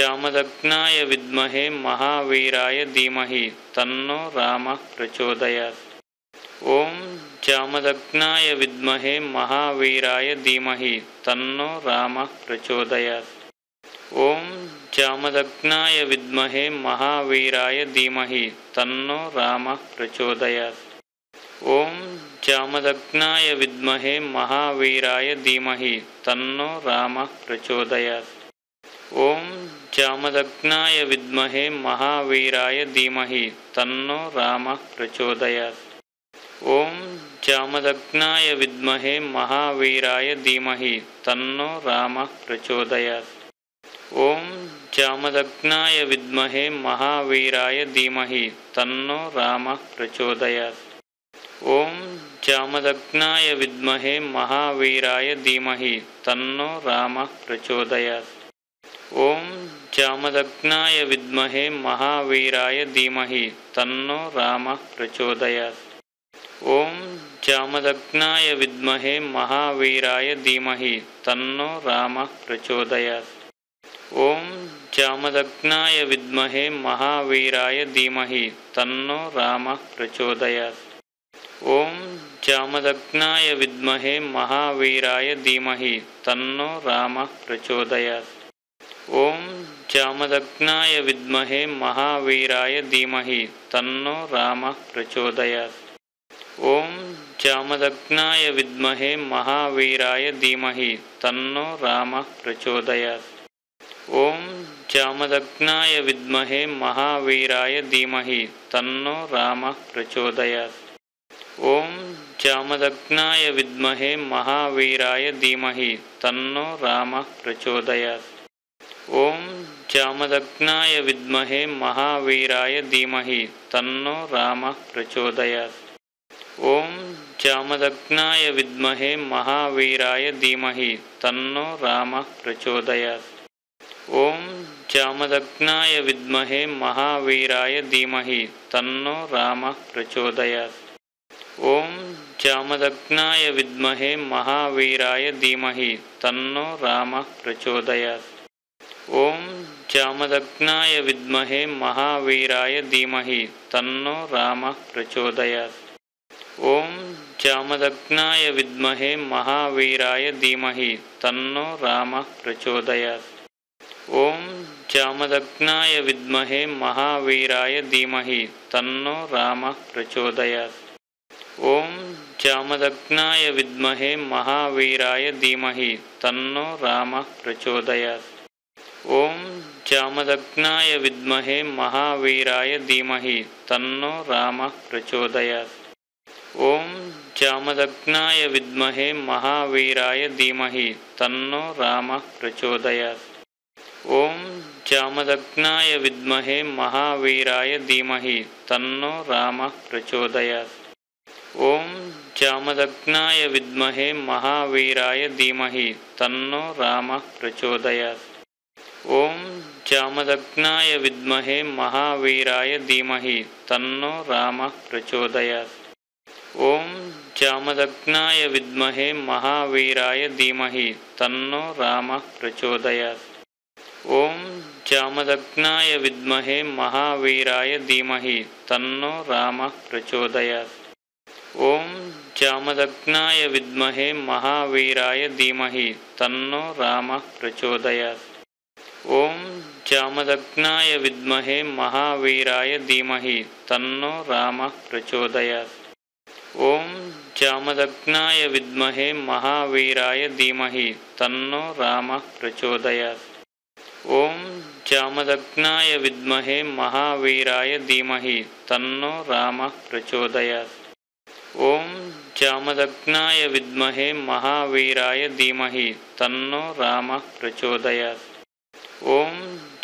जामदग्नाय विद्महे महावीराय धीमहि तन्नो रामः प्रचोदयात्। ओम जामदग्नाय विद्महे महावीराय धीमहि तन्नो रामः प्रचोदयात्। ओम जामदग्नाय विद्महे महावीराय धीमहि तन्नो रामः प्रचोदयात्। ओम जामदग्नाय विद्महे महावीराय धीमहि तन्नो रामः प्रचोदयात्। ओम जामदग्नाय विद्महे महावीराय धीमहि तन्नो रामः प्रचोदयात्। ओम जामदग्नाय विद्महे महावीराय धीमहि तन्नो रामः प्रचोदयात्। ओम जामदग्नाय विद्महे महावीराय धीमहि तन्नो रामः प्रचोदयात्। ओम जामदग्नाय विद्महे महावीराय धीमहि तन्नो रामः प्रचोदयात्। ओम जामदग्नाय विद्महे महावीराय धीमहि तन्नो रामः प्रचोदयात्। ओम जामदग्नाय विद्महे महावीराय धीमहि तन्नो रामः प्रचोदयात्। ओम जामदग्नाय विद्महे महावीराय धीमहि तन्नो रामः प्रचोदयात्। ओम जामदग्नाय विद्महे महावीराय धीमहि तन्नो रामः प्रचोदयात्। ओम जामदग्नाय विद्महे महावीराय धीमहि तन्नो रामः प्रचोदयात्। ओम जामदग्नाय विद्महे महावीराय धीमहि तन्नो रामः प्रचोदयात्। ओम जामदग्नाय विद्महे महावीराय धीमहि तन्नो रामः प्रचोदयात्। ओम जामदग्नाय विद्महे महावीराय धीमहि तन्नो रामः प्रचोदयात्। ओम जामदग्नाय विद्महे महावीराय धीमहि तन्नो रामः प्रचोदयात्। ओम जामदग्नाय विद्महे महावीराय धीमहि तन्नो रामः प्रचोदयात्। ओम जामदग्नाय विद्महे महावीराय धीमहि तन्नो रामः प्रचोदयात्। ओम जामदग्नाय विद्महे महावीराय धीमहि तन्नो रामः प्रचोदयात्। ओम जामदग्नाय विद्महे महावीराय धीमहि तन्नो रामः प्रचोदयात्। ओम जामदग्नाय विद्महे महावीराय धीमहि तन्नो रामः प्रचोदयात्। ओम जामदग्नाय विद्महे महावीराय धीमहि तन्नो रामः प्रचोदयात्। ओम जामदग्नाय विद्महे महावीराय धीमहि तन्नो रामः प्रचोदयात्। ओम जामदग्नाय विद्महे महावीराय धीमहि तन्नो रामः प्रचोदयात्। ओम जामदग्नाय विद्महे महावीराय धीमहि तन्नो रामः प्रचोदयात्। ओम जामदग्नाय विद्महे महावीराय धीमहि तन्नो रामः प्रचोदयात्। ओम जामदग्नाय विद्महे महावीराय धीमहि तन्नो रामः प्रचोदयात्। ओम जामदग्नाय विद्महे महावीराय धीमहि तन्नो रामः प्रचोदयात्। ओम जामदग्नाय विद्महे महावीराय धीमहि तन्नो रामः प्रचोदयात्। ओम जामदग्नाय विद्महे महावीराय धीमहि तन्नो रामः प्रचोदयात्। ओम जामदग्नाय विद्महे महावीराय धीमहि तन्नो रामः प्रचोदयात्। ओम जामदग्नाय विद्महे महावीराय धीमहि तन्नो रामः प्रचोदयात्। ओम जामदग्नाय विद्महे महावीराय धीमहि तन्नो रामः प्रचोदयात्। ओम जामदग्नाय विद्महे महावीराय धीमहि तन्नो रामः प्रचोदयात्। ओम जामदग्नाय विद्महे महावीराय धीमहि तन्नो रामः प्रचोदयात्। ओम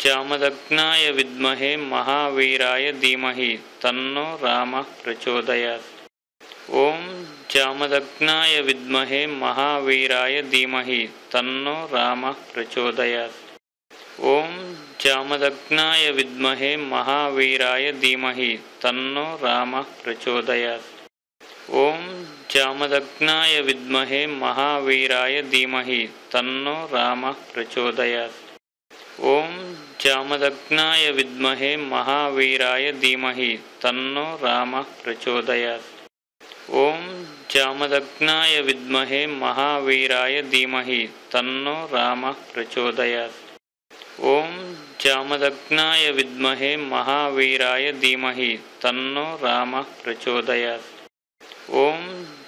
जामदग्नाय विद्महे महावीराय धीमहि तन्नो रामः प्रचोदयात्। ओम जामदग्नाय विद्महे महावीराय धीमहि तन्नो रामः प्रचोदयात्। ओम जामदग्नाय विद्महे महावीराय धीमहि तन्नो रामः प्रचोदयात्। ओम जामदग्नाय विद्महे महावीराय धीमहि तन्नो रामः प्रचोदयात्। ओम जामदग्नाय विद्महे महावीराय धीमहि तन्नो रामः प्रचोदयात्। ओम जामदग्नाय विद्महे महावीराय धीमहि तन्नो रामः प्रचोदयात्। ओम जामदग्नाय विद्महे महावीराय धीमहि तन्नो रामः प्रचोदयात्। ओम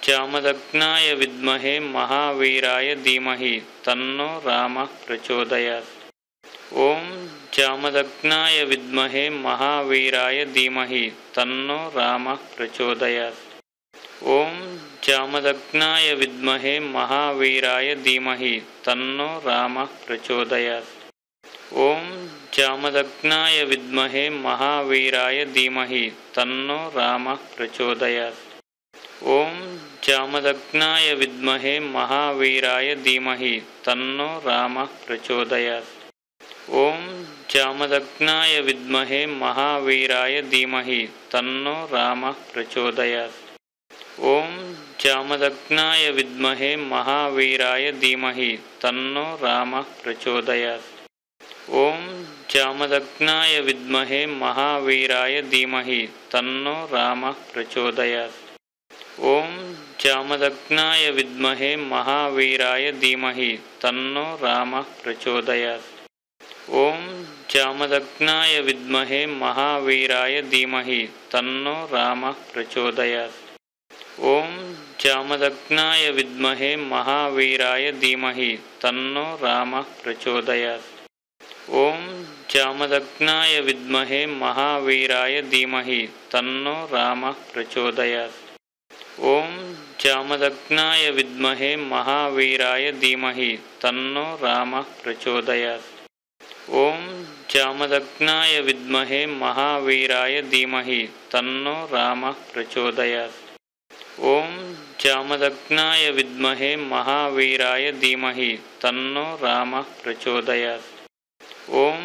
जामदग्नाय विद्महे महावीराय धीमहि तन्नो रामः प्रचोदयात्। ओम जामदग्नाय विद्महे महावीराय धीमहि तन्नो रामः प्रचोदयात्। ओम जामदग्नाय विद्महे महावीराय धीमहि तन्नो रामः प्रचोदयात्। ओम जामदग्नाय विद्महे महावीराय धीमहि तन्नो रामः प्रचोदयात्। ओम जामदग्नाय विद्महे महावीराय धीमहि तन्नो रामः प्रचोदयात्। ओम जामदग्नाय विद्महे महावीराय धीमहि तन्नो रामः प्रचोदयात्। ओम जामदग्नाय विद्महे महावीराय धीमहि तन्नो रामः प्रचोदयात्। ओम जामदग्नाय विद्महे महावीराय धीमहि तन्नो रामः प्रचोदयात्। ओम जामदग्नाय विद्महे महावीराय धीमहि तन्नो रामः प्रचोदयात्। ओम जामदग्नाय विद्महे महावीराय धीमहि तन्नो रामः प्रचोदयात्। ओम जामदग्नाय विद्महे महावीराय धीमहि तन्नो रामः प्रचोदयात्। ओम जामदग्नाय विद्महे महावीराय धीमहि तन्नो रामः प्रचोदयात्। ओम जामदग्नाय विद्महे महावीराय धीमहि तन्नो रामः प्रचोदयात्। ओम जामदग्नाय विद्महे महावीराय धीमहि तन्नो रामः प्रचोदयात्। ओम जामदग्नाय विद्महे महावीराय धीमहि तन्नो रामः प्रचोदयात्। ओम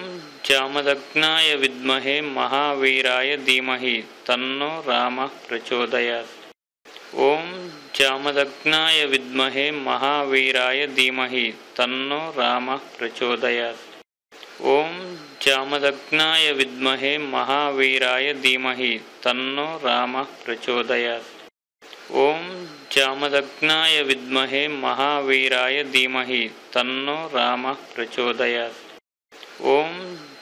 जामदग्नाय विद्महे महावीराय धीमहि तन्नो रामः प्रचोदयात्। ओम जामदग्नाय विद्महे महावीराय धीमहि तन्नो रामः प्रचोदयात्। ओम जामदग्नाय विद्महे महावीराय धीमहि तन्नो रामः प्रचोदयात्। ओम जामदग्नाय विद्महे महावीराय धीमहि तन्नो रामः प्रचोदयात्। ओम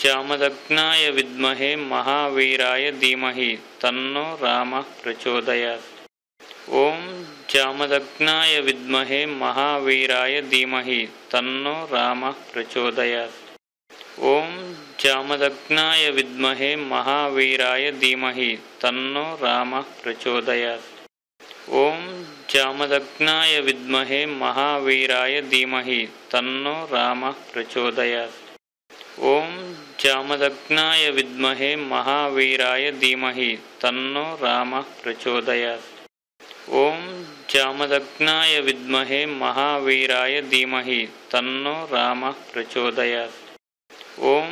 जामदग्नाय विद्महे महावीराय धीमहि तन्नो रामः प्रचोदयात्। ओम जामदग्नाय विद्महे महावीराय धीमहि तन्नो रामः प्रचोदयात्। ओम जामदग्नाय विद्महे महावीराय धीमहि तन्नो रामः प्रचोदयात्। ओम जामदग्नाय विद्महे महावीराय धीमहि तन्नो रामः प्रचोदयात्। ओम जामदग्नाय विद्महे महावीराय धीमहि तन्नो रामः प्रचोदयात्। ओम जामदग्नाय विद्महे महावीराय धीमहि तन्नो रामः प्रचोदयात्। ओम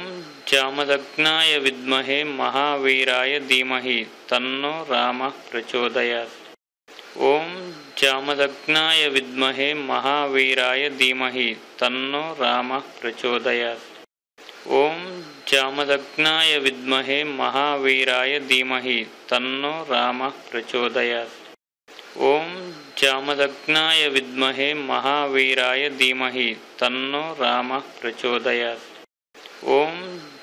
जामदग्नाय विद्महे महावीराय धीमहि तन्नो रामः प्रचोदयात्। ओम जामदग्नाय विद्महे महावीराय धीमहि तन्नो रामः प्रचोदयात्। ओम जामदग्नाय विद्महे महावीराय धीमहि तन्नो रामः प्रचोदयात्। ओम जामदग्नाय विद्महे महावीराय धीमहि तन्नो रामः प्रचोदयात्। ओम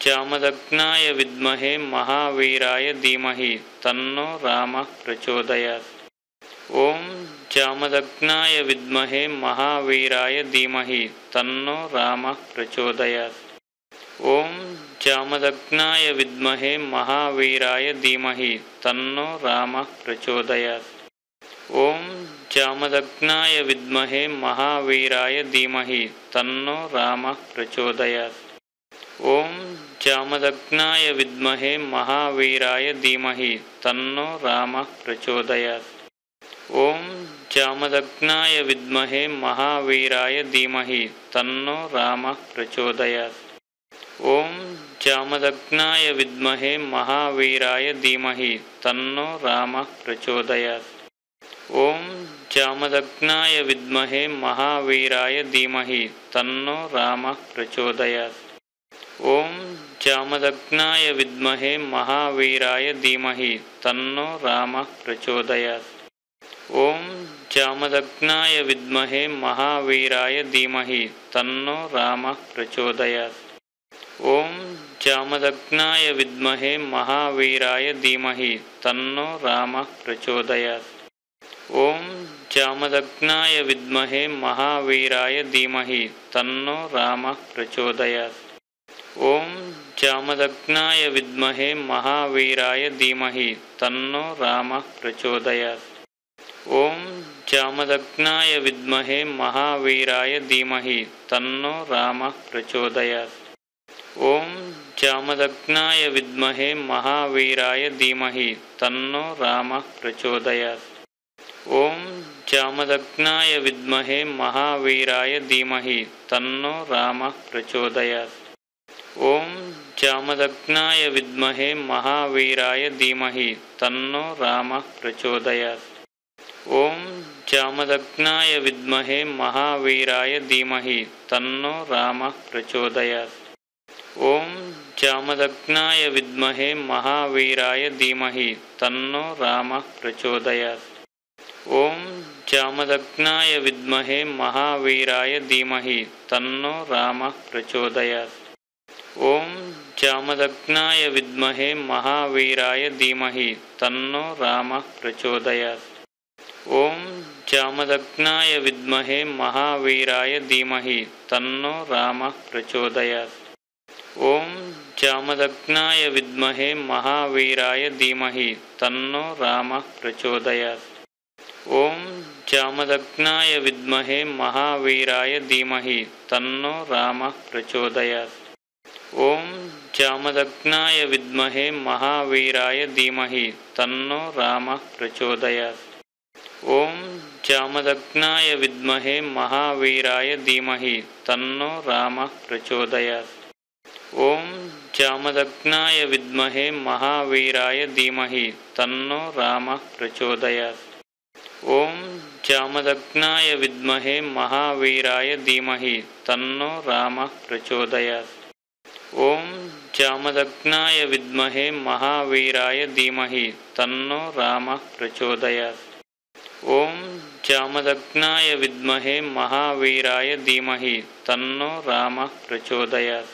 जामदग्नाय विद्महे महावीराय धीमहि तन्नो रामः प्रचोदयात्। ओम जामदग्नाय विद्महे महावीराय धीमहि तन्नो रामः प्रचोदयात्। ओम जामदग्नाय विद्महे महावीराय धीमहि तन्नो रामः प्रचोदयात्। ओम जामदग्नाय विद्महे महावीराय धीमहि तन्नो रामः प्रचोदयात्। ओम जामदग्नाय विद्महे महावीराय धीमहि तन्नो रामः प्रचोदयात्। ओम जामदग्नाय विद्महे महावीराय धीमहि तन्नो रामः प्रचोदयात्। ओम जामदग्नाय विद्महे महावीराय धीमहि तन्नो रामः प्रचोदयात्। ओम जामदग्नाय विद्महे महावीराय धीमहि तन्नो रामः प्रचोदयात्। ओम जामदग्नाय विद्महे महावीराय धीमहि तन्नो रामः प्रचोदयात्। ओम जामदग्नाय विद्महे महावीराय धीमहि तन्नो रामः प्रचोदयात्। ओम जामदग्नाय विद्महे महावीराय धीमहि तन्नो रामः प्रचोदयात्। ओम जामदग्नाय विद्महे महावीराय धीमहि तन्नो रामः प्रचोदयात्। ओम जामदग्नाय विद्महे महावीराय धीमहि तन्नो रामः प्रचोदयात्। ओम जामदग्नाय विद्महे महावीराय धीमहि तन्नो रामः प्रचोदयात्। ओम जामदग्नाय विद्महे महावीराय धीमहि तन्नो रामः प्रचोदयात्। ओम जामदग्नाय विद्महे महावीराय धीमहि तन्नो रामः प्रचोदयात्। ओम जामदग्नाय विद्महे महावीराय धीमहि तन्नो रामः प्रचोदयात्। ओम जामदग्नाय विद्महे महावीराय धीमहि तन्नो रामः प्रचोदयात्। ओम जामदग्नाय विद्महे महावीराय धीमहि तन्नो रामः प्रचोदयात्। ओम जामदग्नाय विद्महे महावीराय धीमहि तन्नो रामः प्रचोदयात्। ओम जामदग्नाय विद्महे महावीराय धीमहि तन्नो रामः प्रचोदयात्। ओम जामदग्नाय विद्महे महावीराय धीमहि तन्नो रामः प्रचोदयात्। ओम जामदग्नाय विद्महे महावीराय धीमहि तन्नो रामः प्रचोदयात्। ओम जामदग्नाय विद्महे महावीराय धीमहि तन्नो रामः प्रचोदयात्। ओम जामदग्नाय विद्महे महावीराय धीमहि तन्नो रामः प्रचोदयात्। ओम जामदग्नाय विद्महे महावीराय धीमहि तन्नो रामः प्रचोदयात्। ओम जामदग्नाय विद्महे महावीराय धीमहि तन्नो रामः प्रचोदयात्। ओम जामदग्नाय विद्महे महावीराय धीमहि तन्नो रामः प्रचोदयात्। ओम जामदग्नाय विद्महे महावीराय धीमहि तन्नो रामः प्रचोदयात्। ओम जामदग्नाय विद्महे महावीराय धीमहि तन्नो रामः प्रचोदयात्।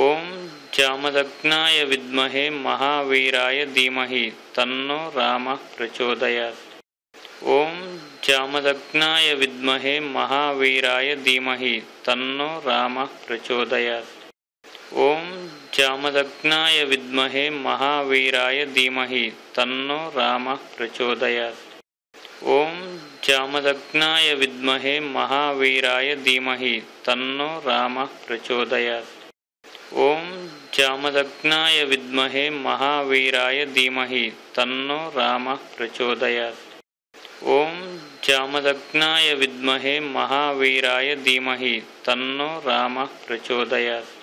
ओम जामदग्नाय विद्महे महावीराय धीमहि तन्नो रामः प्रचोदयात्। ओम जामदग्नाय विद्महे महावीराय धीमहि तन्नो रामः प्रचोदयात्। ओम जामदग्नाय विद्महे महावीराय धीमहि तन्नो रामः प्रचोदयात्। ओम जामदग्नाय विद्महे महावीराय धीमहि तन्नो रामः प्रचोदयात्। ओम जामदग्नाय विद्महे महावीराय धीमहि तन्नो रामः प्रचोदयात्। ओम जामदग्नाय विद्महे महावीराय धीमहि तन्नो रामः प्रचोदयात्।